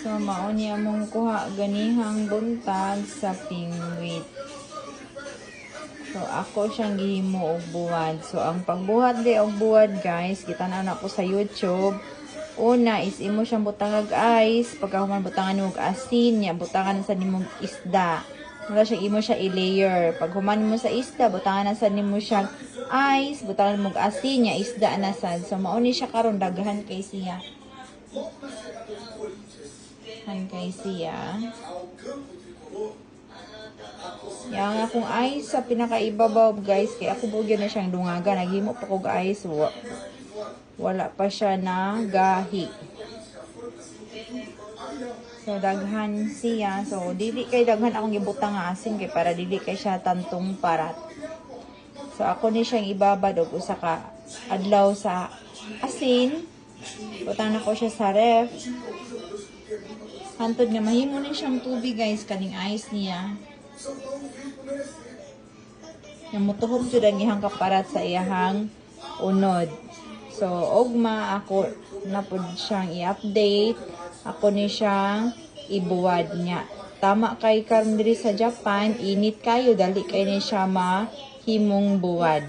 So, mao niya mong kuha ganihang buntag sa pingwit. So, ako siyang gihimo og buwad. So, ang pagbuhat di og buwad, guys, kita na ako sa YouTube. Una is imo siyang butangag ice. Pagkahuman butangan mo og asin, niya butangan sa nimong isda. Wala siya imo siya i-layer. Pag human mo sa isda, butangan na sa nimo siya ice, butangan mo og asin, niya isda na sad. So, mao ni siya karon daghan kay siya. Kay siya. Yang akong ice sa pinakaibabaw, guys, kaya ako bugyan na siyang dungaga. Naghimo pa kog ice. Wala pa siya na gahi. So, daghan siya. So, dili kay daghan akong gibutang nga asin kay para dili kay siya tantong parat. So, ako ni siyang ibabad og usa ka adlaw sa asin. Butang na ko siya sa ref. Hantod nga mahimo ni siyang tubig, guys, kaning ice niya. Yang mutuhog jud ang iyang kaparat sa iyang unod. So, ugma ako na pud siyang i-update. Ako ni siyang ibuwad niya. Tama kay karon diri sa Japan, init kayo dali kay ni siya mahimong buwad.